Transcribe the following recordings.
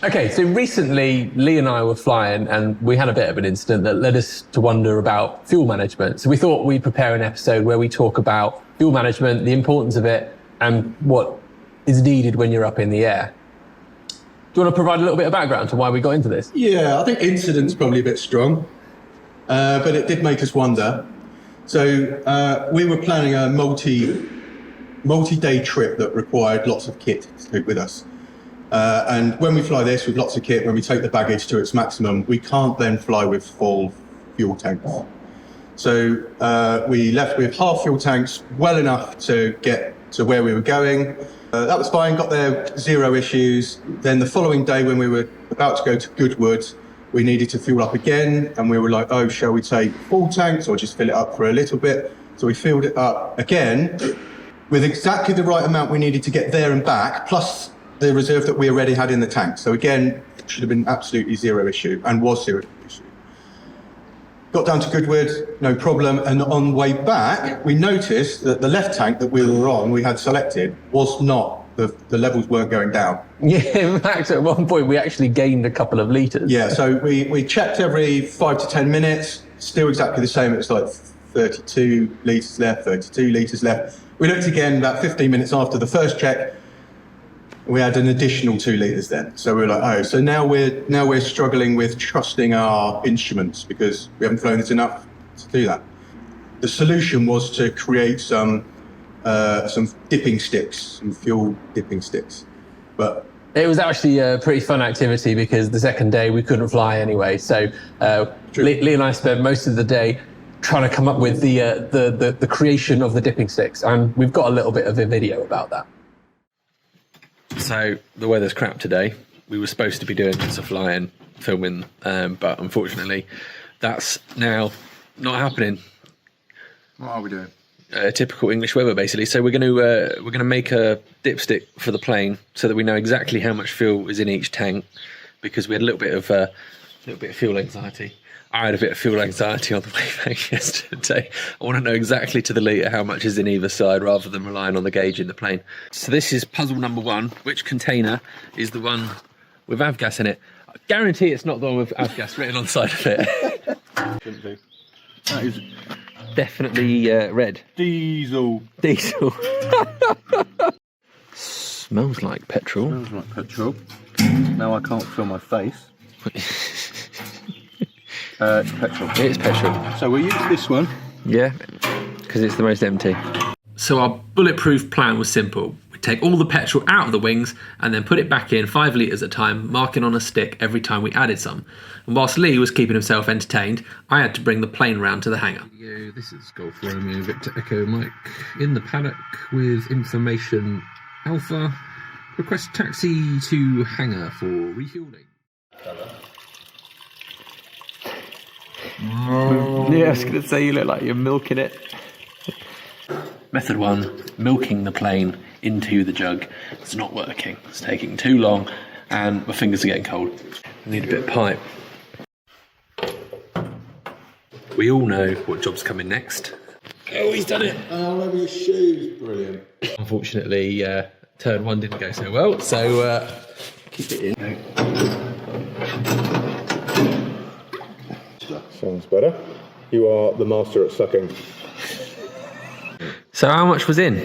Okay, so recently Lee and I were flying and we had a bit of an incident that led us to wonder about fuel management. So we thought we'd prepare an episode where we talk about fuel management, the importance of it, and what is needed when you're up in the air. Do you want to provide a little bit of background to why we got into this? Yeah, I think incident's probably a bit strong, but it did make us wonder. So we were planning a multi-day trip that required lots of kit to take with us. And when we fly this with lots of kit, when we take the baggage to its maximum, we can't then fly with full fuel tanks. So we left with half fuel tanks, well enough to get to where we were going. That was fine, got there, zero issues. Then the following day when we were about to go to Goodwood, we needed to fuel up again. And we were like, oh, shall we take full tanks or just fill it up for a little bit? So we filled it up again with exactly the right amount we needed to get there and back, plus the reserve that we already had in the tank. So again, it should have been absolutely zero issue, and was zero issue. Got down to Goodwood, no problem. And on the way back, we noticed that the left tank that we were on, we had selected, was not, the levels weren't going down. Yeah, in fact, at one point we actually gained a couple of litres. Yeah, so we checked every 5 to 10 minutes, still exactly the same. It was like 32 litres left, 32 litres left. We looked again about 15 minutes after the first check. We had an additional 2 litres then. So we were like, oh, so now we're struggling with trusting our instruments because we haven't flown this enough to do that. The solution was to create some dipping sticks, some fuel dipping sticks. But it was actually a pretty fun activity because the second day we couldn't fly anyway. So Lee and I spent most of the day trying to come up with the creation of the dipping sticks, and we've got a little bit of a video about that. So the weather's crap today. We were supposed to be doing lots of flying, filming, but unfortunately that's now not happening. what are we doing? Typical English weather, basically. So we're going to make a dipstick for the plane so that we know exactly how much fuel is in each tank, because we had a little bit of fuel anxiety. I had a bit of fuel anxiety on the way back yesterday. I want to know exactly to the litre how much is in either side rather than relying on the gauge in the plane. So this is puzzle number 1. Which container is the one with avgas in it? I guarantee it's not the one with avgas written on the side of it. That is definitely red. diesel. Smells like petrol. Smells like petrol. Now I can't feel my face. It's petrol. It is petrol. So we'll use this one. Yeah, because it's the most empty. So our bulletproof plan was simple. We'd take all the petrol out of the wings and then put it back in 5 litres at a time, marking on a stick every time we added some. And whilst Lee was keeping himself entertained, I had to bring the plane round to the hangar. This is Golf Romeo Victor Echo Mike in the paddock with information Alpha. Request taxi to hangar for refueling. Yeah, I was going to say you look like you're milking it. Method 1, milking the plane into the jug. It's not working. It's taking too long and my fingers are getting cold. I need a bit of pipe. We all know what job's coming next. Oh, he's done it. Oh, over your shoes. Brilliant. Unfortunately, turn 1 didn't go so well, so keep it in. Sounds better. You are the master at sucking. So how much was in?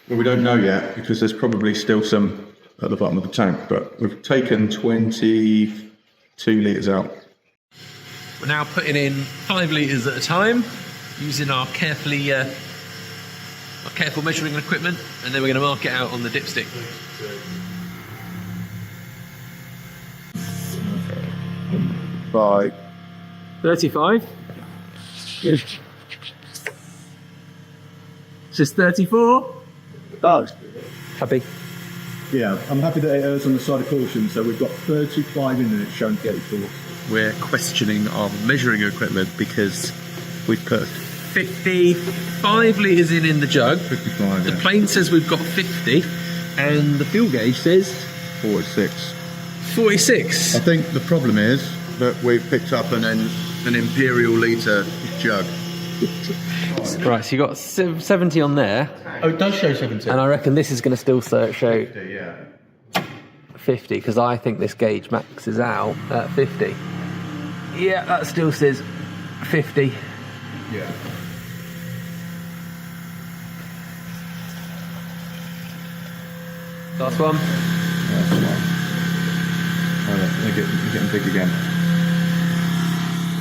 Well, we don't know yet because there's probably still some at the bottom of the tank, but we've taken 22 litres out. We're now putting in 5 litres at a time using our careful measuring equipment, and then we're going to mark it out on the dipstick. Bye. 35. This is 34. Oh. Happy. Yeah, I'm happy that it errs on the side of caution, so we've got 35 in there shown 34. We're questioning our measuring equipment because we've put 55 litres in the jug. 55. The plane says we've got 50, and the fuel gauge says 46. 46. I think the problem is that we've picked up an imperial litre jug. Right, so you got 70 on there. Oh, it does show 70. And I reckon this is going to still show 50, yeah. 50 because I think this gauge maxes out at 50. Yeah, that still says 50. Yeah. Last one. They're getting big again.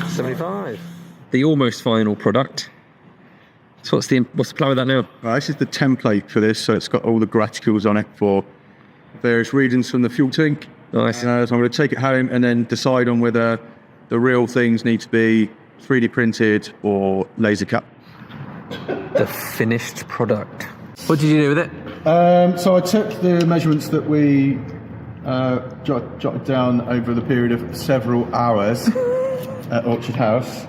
75. The almost final product. So what's the plan with that now? Right, this is the template for this, so it's got all the graticles on it for various readings from the fuel tank. Nice. So I'm going to take it home and then decide on whether the real things need to be 3D printed or laser cut. The finished product. What did you do with it? So I took the measurements that we jotted down over the period of several hours at Orchard House,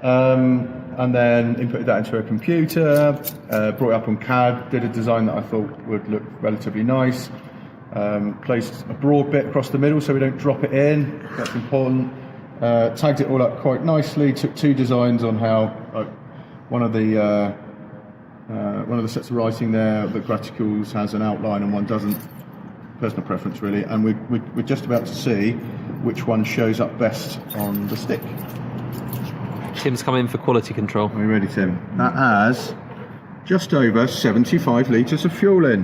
and then inputted that into a computer, brought it up on CAD, did a design that I thought would look relatively nice, placed a broad bit across the middle so we don't drop it in, that's important, tagged it all up quite nicely, took 2 designs on how one of the sets of writing there, the graticles has an outline and one doesn't. Personal preference really, and we're just about to see which one shows up best on the stick. Tim's come in for quality control. Are you ready, Tim? That has just over 75 litres of fuel in.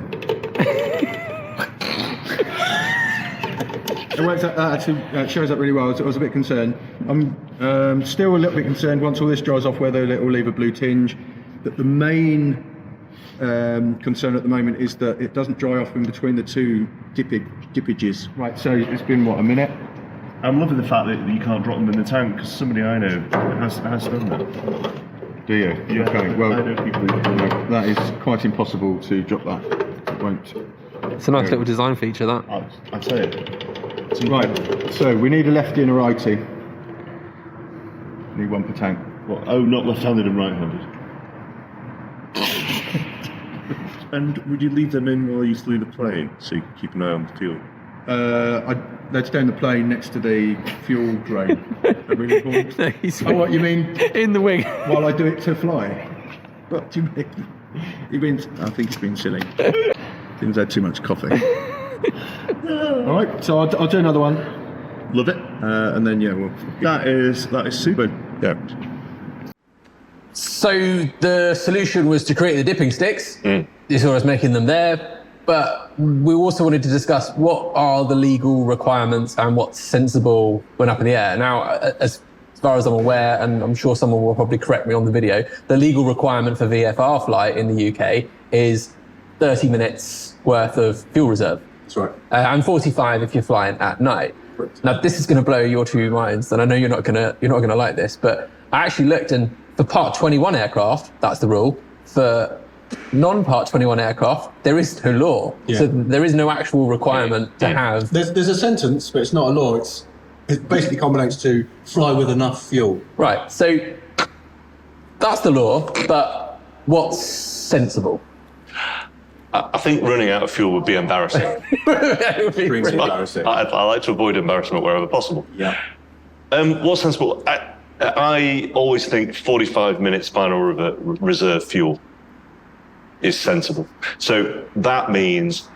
That actually shows up really well. I was a bit concerned. I'm still a little bit concerned once all this dries off whether it will leave a blue tinge. That the main concern at the moment is that it doesn't dry off in between the 2 dippages. Right, so it's been, what, a minute? I'm loving the fact that you can't drop them in the tank because somebody I know has done that. Do you? Yeah, okay, well, I know people who do that. that is quite impossible to drop that. It won't. It's a nice little design feature, that. I'll tell you. Right, so we need a lefty and a righty. Need one per tank. What? Oh, not left-handed and right-handed. And would you leave them in while you flew the plane so you can keep an eye on the fuel? They'd stay on the plane next to the fuel drain. Really important. No, he's Oh, what you mean? in the wing. While I do it to fly? What do you mean? I think he's been silly. Tim's had too much coffee. All right, so I'll do another one, Love it. and then That is super. yeah. So the solution was to create the dipping sticks. You saw us making them there. But we also wanted to discuss what are the legal requirements and what's sensible when up in the air. Now, as far as I'm aware, and I'm sure someone will probably correct me on the video, the legal requirement for VFR flight in the UK is 30 minutes worth of fuel reserve. That's right. And 45 if you're flying at night. Correct. Now, this is going to blow your 2 minds, and I know you're not going to like this, but I actually looked, and for Part 21 aircraft, that's the rule. For non-Part 21 aircraft, there is no law. Yeah. So there is no actual requirement to have. There's a sentence, but it's not a law. It basically combines to fly with enough fuel. Right, so that's the law, but what's sensible? I think running out of fuel would be embarrassing. Extremely embarrassing. I like to avoid embarrassment wherever possible. Yeah. What's sensible? I always think 45 minutes final reserve fuel is sensible. So that means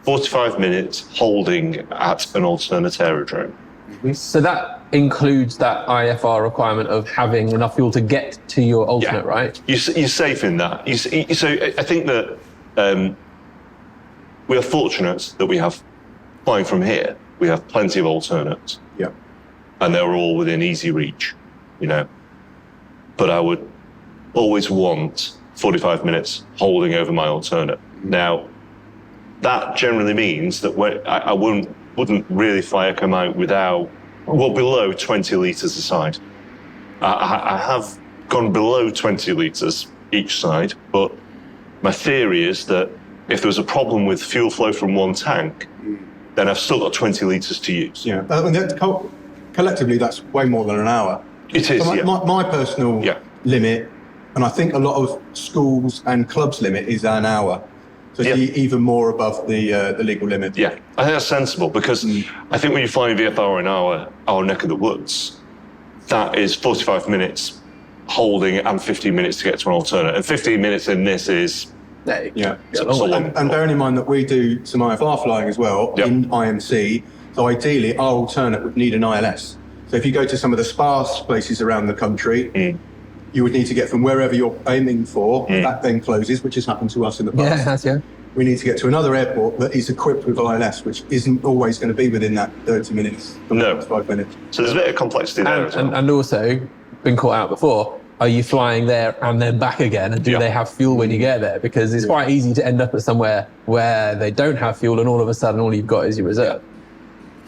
45 minutes holding at an alternate aerodrome. So that includes that IFR requirement of having enough fuel to get to your alternate, right? You're safe in that. So I think that we are fortunate that we have, flying from here, we have plenty of alternates. Yeah. And they're all within easy reach, But I would always want 45 minutes holding over my alternate. Now, that generally means that I wouldn't really fly a come out below 20 litres a side. I have gone below 20 litres each side, but my theory is that if there was a problem with fuel flow from one tank, then I've still got 20 litres to use. Yeah. Collectively, that's way more than an hour. It is, So yeah. my personal limit, and I think a lot of schools and clubs limit is an hour. So it's even more above the legal limit. Yeah, I think that's sensible because I think when you're flying VFR in our neck of the woods, that is 45 minutes holding and 15 minutes to get to an alternate. And 15 minutes in this is Yeah. So And bearing in mind that we do some IFR flying as well Yep. in IMC, so ideally our alternate would need an ILS. So if you go to some of the sparse places around the country, you would need to get from wherever you're aiming for, that then closes, which has happened to us in the past. Yeah. We need to get to another airport that is equipped with ILS, which isn't always going to be within that 30 minutes, No. 5 minutes. So there's a bit of complexity there as well. And also, been caught out before, are you flying there and then back again? And do they have fuel when you get there? Because it's quite easy to end up at somewhere where they don't have fuel and all of a sudden all you've got is your reserve.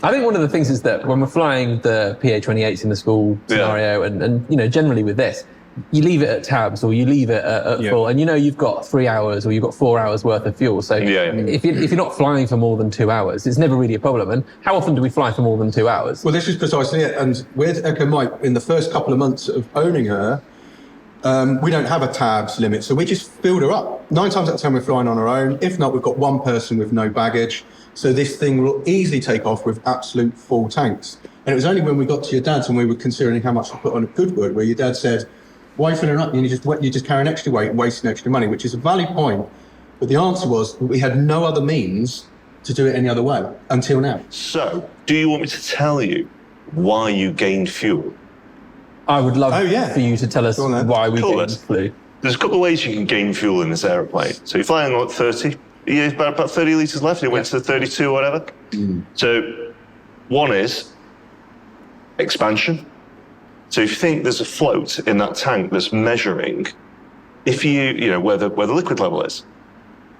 I think one of the things is that when we're flying the PA-28s in the school scenario, and generally with this, you leave it at tabs or you leave it at full, and you've got 3 hours or you've got 4 hours worth of fuel. So if you're not flying for more than 2 hours, it's never really a problem. And how often do we fly for more than 2 hours? Well, this is precisely it. And with Echo Mike, in the first couple of months of owning her, we don't have a tabs limit, so we just filled her up. 9 times out of 10, we're flying on our own. If not, we've got one person with no baggage. So this thing will easily take off with absolute full tanks. And it was only when we got to your dad's and we were considering how much to put on a Goodwood, where your dad said, why fill her up? You just carry an extra weight and wasting extra money, which is a valid point. But the answer was that we had no other means to do it any other way until now. So, do you want me to tell you why you gained fuel? I would love for you to tell us why we gained fuel. There's a couple of ways you can gain fuel in this aeroplane. So you're flying on 30, about 30 litres left, it went to 32 or whatever. So one is expansion. So if you think there's a float in that tank that's measuring, if where the liquid level is,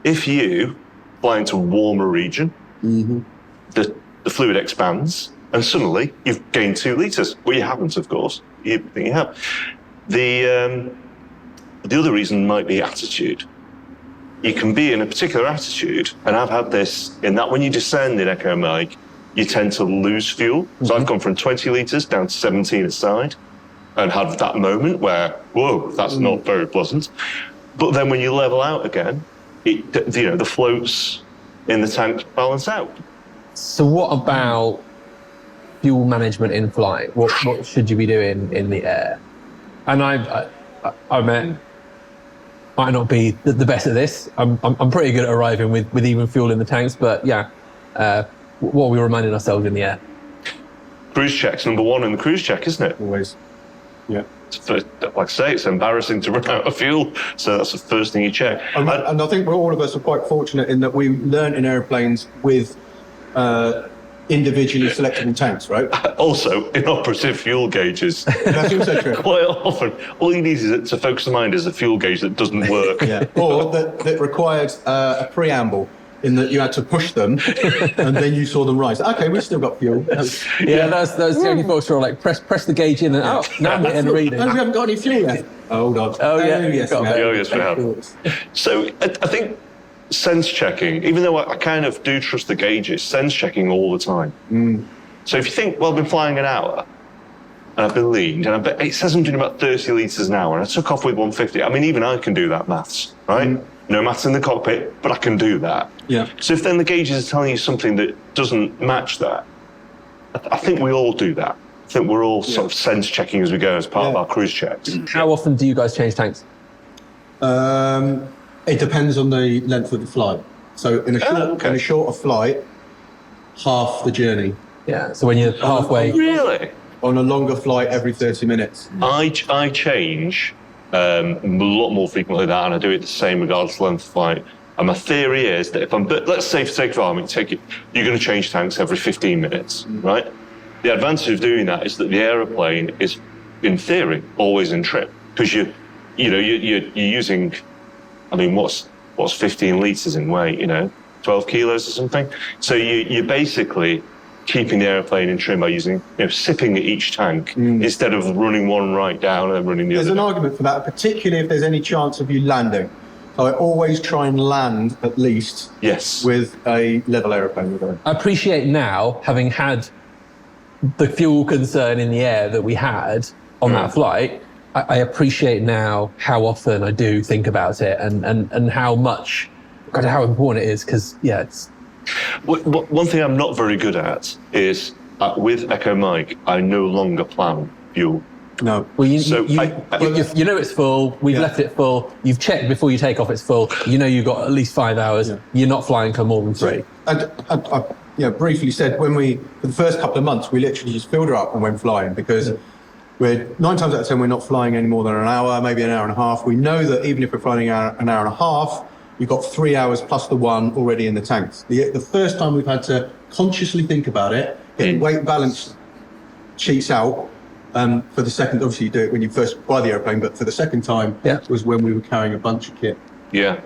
if you fly into a warmer region, the fluid expands, and suddenly you've gained 2 litres. Well, you haven't, of course. You think you have. The other reason might be attitude. You can be in a particular attitude, and I've had this in that when you descend in Echo Mike, you tend to lose fuel. So I've gone from 20 litres down to 17 aside, and had that moment where, whoa, that's not very pleasant. But then when you level out again, the floats in the tank balance out. So what about fuel management in flight? What should you be doing in the air? And I might not be the best at this. I'm pretty good at arriving with even fuel in the tanks, but what are we reminding ourselves in the air? Cruise check's number one in the cruise check, isn't it? Always. Yeah. Like I say, it's embarrassing to run out of fuel, so that's the first thing you check. And I think all of us are quite fortunate in that we learn in airplanes with individually selectable tanks, right? Also, inoperative fuel gauges. That's also true. Quite often, all you need is to focus the mind is a fuel gauge that doesn't work. Yeah. Or that required a preamble, in that you had to push them and then you saw them rise. Okay, we've still got fuel. That's the only thought. Sure, like press the gauge in and out. Now I'm getting a reading. And we haven't got any fuel left. Hold on. Oh yeah. Yes, we have. Oh, yes, we have. So I think sense checking, even though I kind of do trust the gauges, sense checking all the time. So if you think, well, I've been flying an hour and I've been leaned and it says I'm doing about 30 litres an hour and I took off with 150. I mean, even I can do that maths, right? No maths in the cockpit, but I can do that. Yeah. So if then the gauges are telling you something that doesn't match that, I think we all do that. I think we're all sort of sense checking as we go as part of our cruise checks. How often do you guys change tanks? It depends on the length of the flight. So in a shorter flight, half the journey. Yeah. So when you're halfway. Really? On a longer flight, every 30 minutes. I change a lot more frequently than that, and I do it the same regardless of length of flight. And my theory is that if let's say for sake of argument, you're going to change tanks every 15 minutes, right? The advantage of doing that is that the aeroplane is, in theory, always in trim because you're using, I mean, what's 15 litres in weight? 12 kilos or something. So you're basically keeping the aeroplane in trim by using, sipping at each tank instead of running one right down and running the other. There's an argument for that, particularly if there's any chance of you landing. So I always try and land at least with a level aeroplane. I appreciate now, having had the fuel concern in the air that we had on that flight, I appreciate now how often I do think about it and how much, how important it is, because, it's... One thing I'm not very good at is, with Echo Mike, I no longer plan fuel. No. Well, you know it's full. We've Yeah. left it full. You've checked before you take off. It's full. You know you've got at least 5 hours. Yeah. You're not flying for more than 3. And I briefly said for the first couple of months, we literally just filled her up and went flying because we're 9 times out of 10, we're not flying any more than an hour, maybe an hour and a half. We know that even if we're flying an hour and a half, you've got 3 hours plus the 1 already in the tanks. The first time we've had to consciously think about it, getting weight balance sheets out for the second. Obviously, you do it when you first buy the airplane, but for the second time was when we were carrying a bunch of kit. Yeah.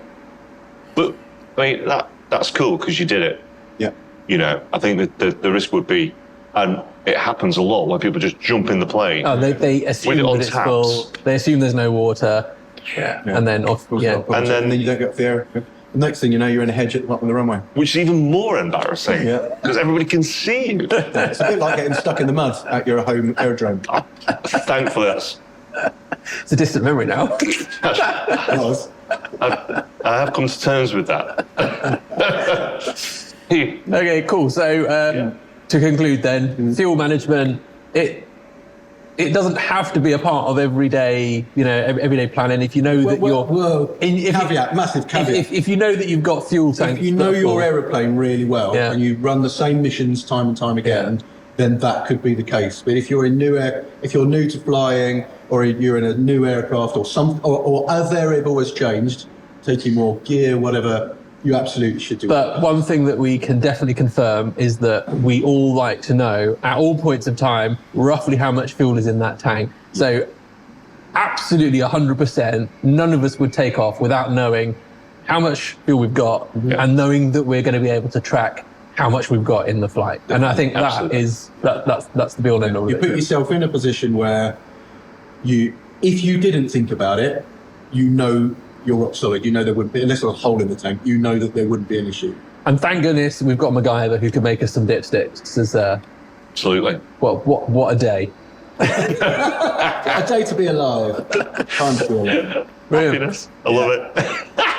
But I mean, that's cool because you did it. Yeah. You know, I think that the risk would be, and it happens a lot where people just jump in the plane. Oh, they assume With it on that it's taps. full. They assume there's no water. Yeah. And then off. Yeah. And then you don't get off the air. The next thing you know, you're in a hedge at the bottom of the runway. Which is even more embarrassing. Yeah. Because everybody can see you. It's a bit like getting stuck in the mud at your home aerodrome. Thankfully, that's. It's a distant memory now. I have come to terms with that. Okay, cool. So to conclude then, fuel management, it doesn't have to be a part of everyday planning. If you know that massive caveat. If you know that you've got fuel tanks, If you know your aeroplane really well and you run the same missions time and time again, then that could be the case. But if you're new to flying, or you're in a new aircraft, or a variable has changed, taking more gear, whatever, you absolutely should do. But one thing that we can definitely confirm is that we all like to know at all points of time roughly how much fuel is in that tank. So absolutely 100%, none of us would take off without knowing how much fuel we've got and knowing that we're going to be able to track how much we've got in the flight. And I think that's the be all and end all. You put yourself in a position where if you didn't think about it, you know you're rock solid. You know there wouldn't be, unless there's a hole in the tank, you know that there wouldn't be an issue. And thank goodness we've got McGuyver who can make us some dipsticks. This is, Absolutely. well, what a day. A day to be alive. Time to be alive. Brilliant. Happiness. I love it.